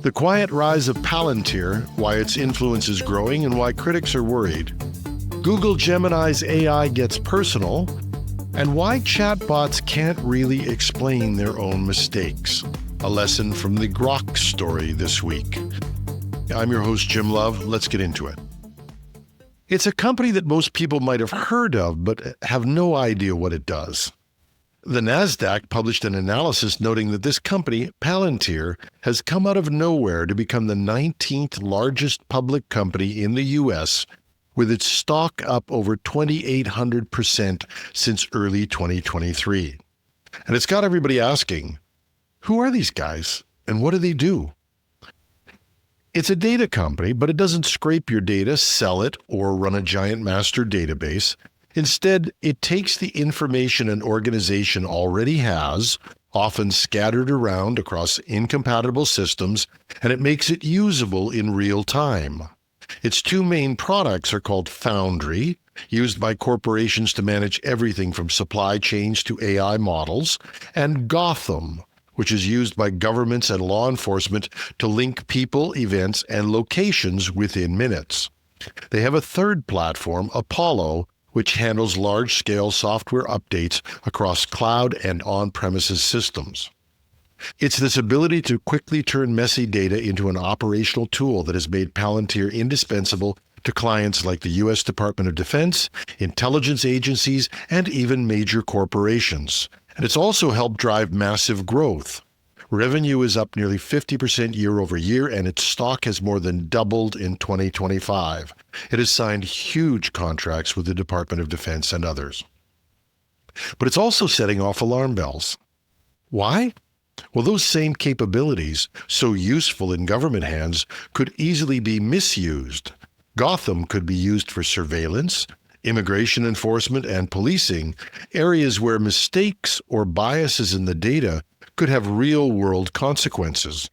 The quiet rise of Palantir, why its influence is growing and why critics are worried. Google Gemini's AI gets personal, and why chatbots can't really explain their own mistakes. A lesson from the Grok story this week. I'm your host, Jim Love. Let's get into it. It's a company that most people might have heard of, but have no idea what it does. The NASDAQ published an analysis noting that this company, Palantir, has come out of nowhere to become the 19th largest public company in the U.S., with its stock up over 2,800% since early 2023. And it's got everybody asking, who are these guys and what do they do? It's a data company, but it doesn't scrape your data, sell it, or run a giant master database. Instead, it takes the information an organization already has, often scattered around across incompatible systems, and it makes it usable in real time. Its two main products are called Foundry, used by corporations to manage everything from supply chains to AI models, and Gotham, which is used by governments and law enforcement to link people, events, and locations within minutes. They have a third platform, Apollo, which handles large-scale software updates across cloud and on-premises systems. It's this ability to quickly turn messy data into an operational tool that has made Palantir indispensable to clients like the U.S. Department of Defense, intelligence agencies, and even major corporations. And it's also helped drive massive growth. Revenue is up nearly 50% year over year, and its stock has more than doubled in 2025. It has signed huge contracts with the Department of Defense and others. But it's also setting off alarm bells. Why? Well, those same capabilities, so useful in government hands, could easily be misused. Gotham could be used for surveillance, immigration enforcement, and policing, areas where mistakes or biases in the data could have real-world consequences.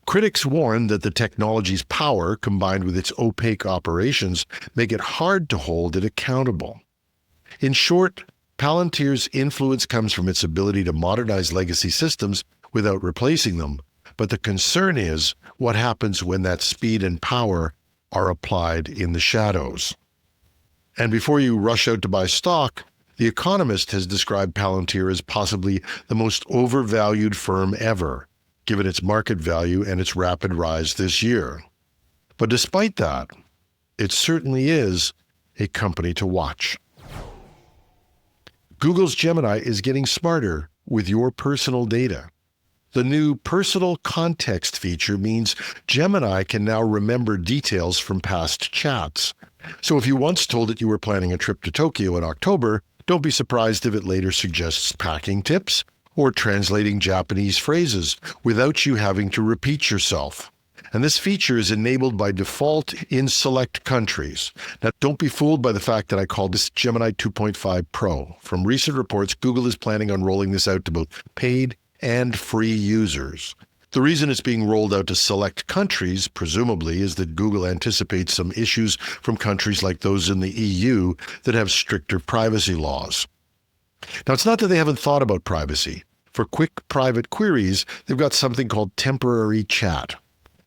Critics warn that the technology's power, combined with its opaque operations, make it hard to hold it accountable. In short, Palantir's influence comes from its ability to modernize legacy systems without replacing them, but the concern is what happens when that speed and power are applied in the shadows. And before you rush out to buy stock, The Economist has described Palantir as possibly the most overvalued firm ever, given its market value and its rapid rise this year. But despite that, it certainly is a company to watch. Google's Gemini is getting smarter with your personal data. The new personal context feature means Gemini can now remember details from past chats. So if you once told it you were planning a trip to Tokyo in October, don't be surprised if it later suggests packing tips or translating Japanese phrases without you having to repeat yourself. And this feature is enabled by default in select countries. Now, don't be fooled by the fact that I called this Gemini 2.5 Pro. From recent reports, Google is planning on rolling this out to both paid and free users. The reason it's being rolled out to select countries, presumably, is that Google anticipates some issues from countries like those in the EU that have stricter privacy laws. Now, it's not that they haven't thought about privacy. For quick private queries, they've got something called temporary chat.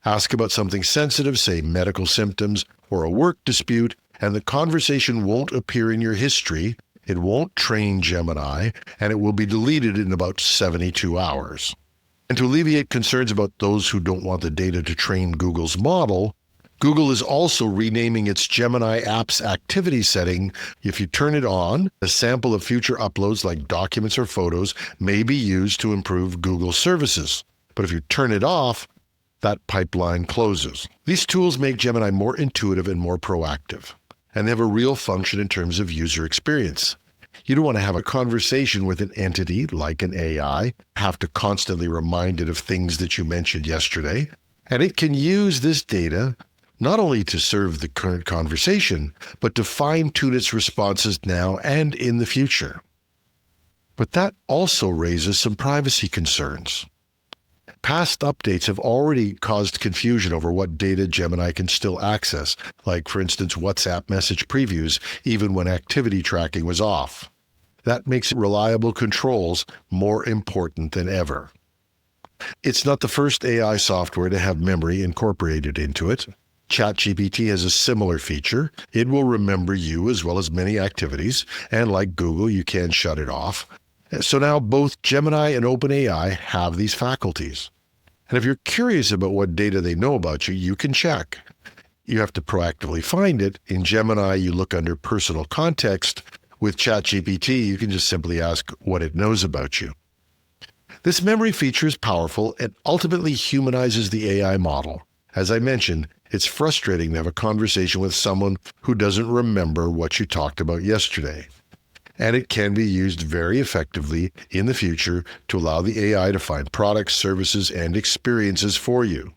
Ask about something sensitive, say medical symptoms or a work dispute, and the conversation won't appear in your history, it won't train Gemini, and it will be deleted in about 72 hours. And to alleviate concerns about those who don't want the data to train Google's model, Google is also renaming its Gemini app's activity setting. If you turn it on, a sample of future uploads like documents or photos may be used to improve Google services. But if you turn it off, that pipeline closes. These tools make Gemini more intuitive and more proactive, and they have a real function in terms of user experience. You don't want to have a conversation with an entity like an AI, have to constantly remind it of things that you mentioned yesterday, and it can use this data not only to serve the current conversation, but to fine-tune its responses now and in the future. But that also raises some privacy concerns. Past updates have already caused confusion over what data Gemini can still access, like, for instance, WhatsApp message previews, even when activity tracking was off. That makes reliable controls more important than ever. It's not the first AI software to have memory incorporated into it. ChatGPT has a similar feature. It will remember you as well as many activities, and like Google, you can shut it off. So now both Gemini and OpenAI have these faculties. And if you're curious about what data they know about you, you can check. You have to proactively find it. In Gemini, you look under personal context. With ChatGPT, you can just simply ask what it knows about you. This memory feature is powerful and ultimately humanizes the AI model. As I mentioned, it's frustrating to have a conversation with someone who doesn't remember what you talked about yesterday. And it can be used very effectively in the future to allow the AI to find products, services, and experiences for you.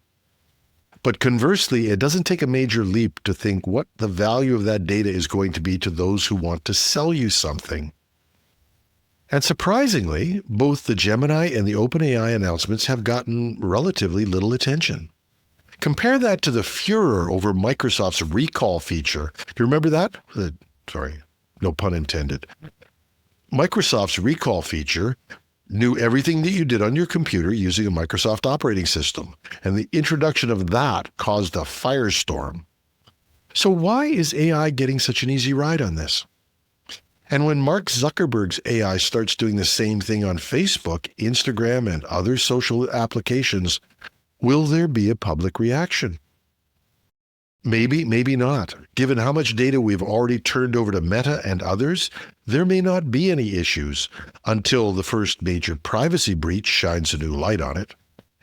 But conversely, it doesn't take a major leap to think what the value of that data is going to be to those who want to sell you something. And surprisingly, both the Gemini and the OpenAI announcements have gotten relatively little attention. Compare that to the furor over Microsoft's recall feature. Do you remember that? Sorry, no pun intended. Microsoft's recall feature knew everything that you did on your computer using a Microsoft operating system, and the introduction of that caused a firestorm. So why is AI getting such an easy ride on this? And when Mark Zuckerberg's AI starts doing the same thing on Facebook, Instagram, and other social applications, will there be a public reaction? Maybe, maybe not. Given how much data we've already turned over to Meta and others, there may not be any issues until the first major privacy breach shines a new light on it.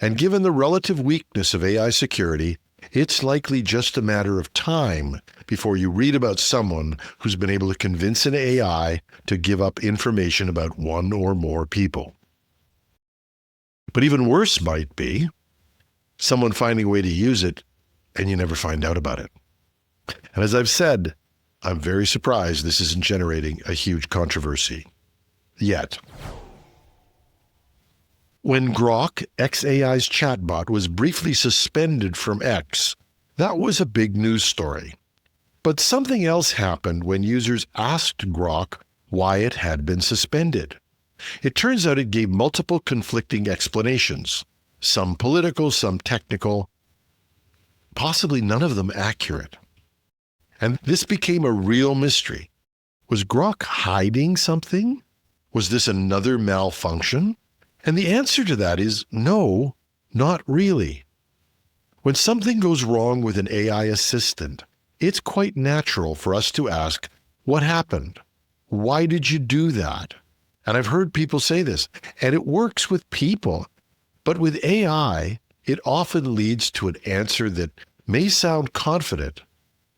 And given the relative weakness of AI security, it's likely just a matter of time before you read about someone who's been able to convince an AI to give up information about one or more people. But even worse might be someone finding a way to use it and you never find out about it. And as I've said, I'm very surprised this isn't generating a huge controversy yet. When Grok, xAI's chatbot, was briefly suspended from X, that was a big news story. But something else happened when users asked Grok why it had been suspended. It turns out it gave multiple conflicting explanations, some political, some technical, possibly none of them accurate. And this became a real mystery. Was Grok hiding something? Was this another malfunction? And the answer to that is no, not really. When something goes wrong with an AI assistant, it's quite natural for us to ask, what happened? Why did you do that? And I've heard people say this, and it works with people. But with AI, it often leads to an answer that may sound confident,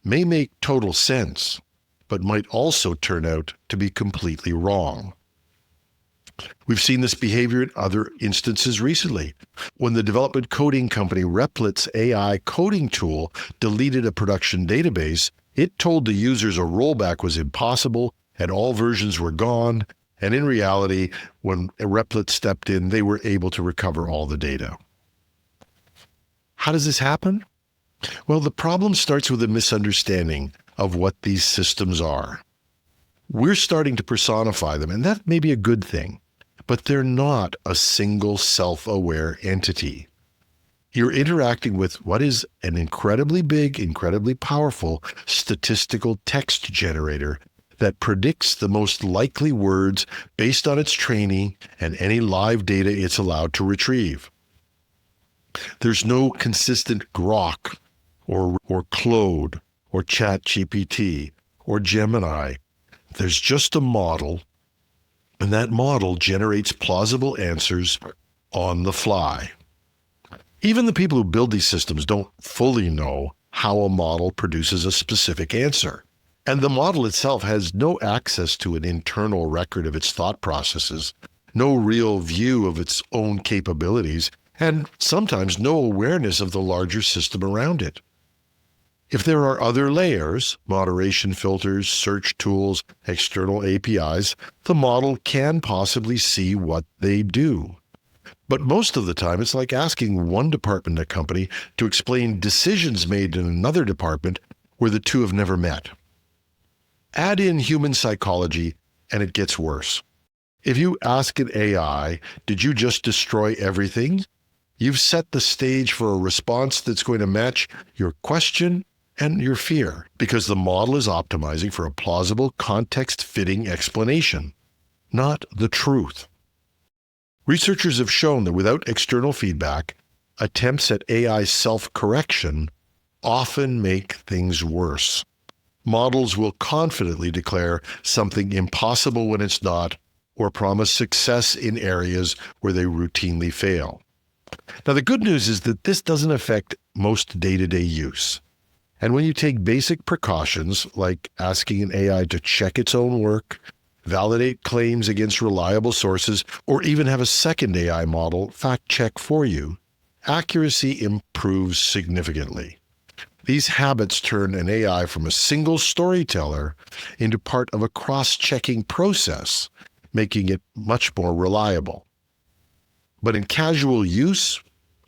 may make total sense, but might also turn out to be completely wrong. We've seen this behavior in other instances recently. When the development coding company Replit's AI coding tool deleted a production database, it told the users a rollback was impossible and all versions were gone. And in reality, when Replit stepped in, they were able to recover all the data. How does this happen? Well, the problem starts with a misunderstanding of what these systems are. We're starting to personify them, and that may be a good thing, but they're not a single self-aware entity. You're interacting with what is an incredibly big, incredibly powerful statistical text generator that predicts the most likely words based on its training and any live data it's allowed to retrieve. There's no consistent Grok or Claude or ChatGPT or Gemini. There's just a model, and that model generates plausible answers on the fly. Even the people who build these systems don't fully know how a model produces a specific answer. And the model itself has no access to an internal record of its thought processes, no real view of its own capabilities, and sometimes no awareness of the larger system around it. If there are other layers, moderation filters, search tools, external APIs, the model can possibly see what they do. But most of the time, it's like asking one department in a company to explain decisions made in another department where the two have never met. Add in human psychology, and it gets worse. If you ask an AI, did you just destroy everything? You've set the stage for a response that's going to match your question and your fear, because the model is optimizing for a plausible, context-fitting explanation, not the truth. Researchers have shown that without external feedback, attempts at AI self-correction often make things worse. Models will confidently declare something impossible when it's not, or promise success in areas where they routinely fail. Now, the good news is that this doesn't affect most day-to-day use. And when you take basic precautions, like asking an AI to check its own work, validate claims against reliable sources, or even have a second AI model fact-check for you, accuracy improves significantly. These habits turn an AI from a single storyteller into part of a cross-checking process, making it much more reliable. But in casual use,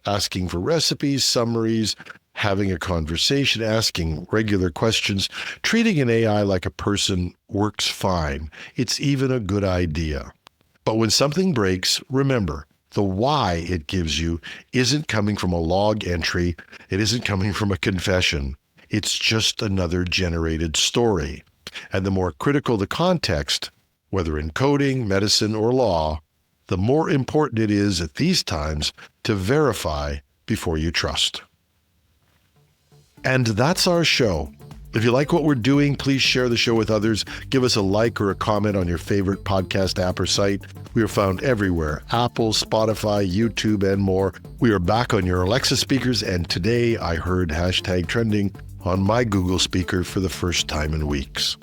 asking for recipes, summaries, having a conversation, asking regular questions, treating an AI like a person works fine. It's even a good idea. But when something breaks, remember, the why it gives you isn't coming from a log entry. It isn't coming from a confession. It's just another generated story. And the more critical the context, whether in coding, medicine, or law, the more important it is at these times to verify before you trust. And that's our show. If you like what we're doing, please share the show with others. Give us a like or a comment on your favorite podcast app or site. We are found everywhere: Apple, Spotify, YouTube, and more. We are back on your Alexa speakers, and today I heard #trending on my Google speaker for the first time in weeks.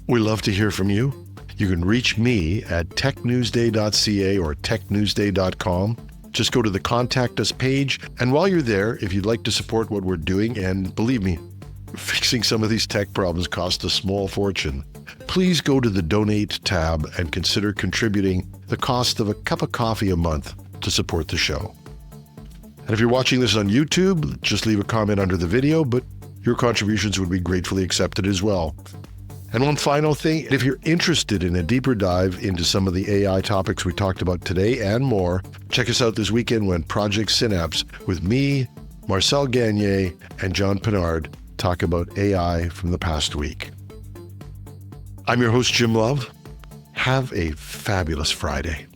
We love to hear from you. You can reach me at technewsday.ca or technewsday.com. Just go to the Contact Us page, and while you're there, if you'd like to support what we're doing, and believe me, fixing some of these tech problems costs a small fortune, please go to the Donate tab and consider contributing the cost of a cup of coffee a month to support the show. And if you're watching this on YouTube, just leave a comment under the video, but your contributions would be gratefully accepted as well. And one final thing, if you're interested in a deeper dive into some of the AI topics we talked about today and more, check us out this weekend when Project Synapse with me, Marcel Gagné, and John Pinard talk about AI from the past week. I'm your host, Jim Love. Have a fabulous Friday.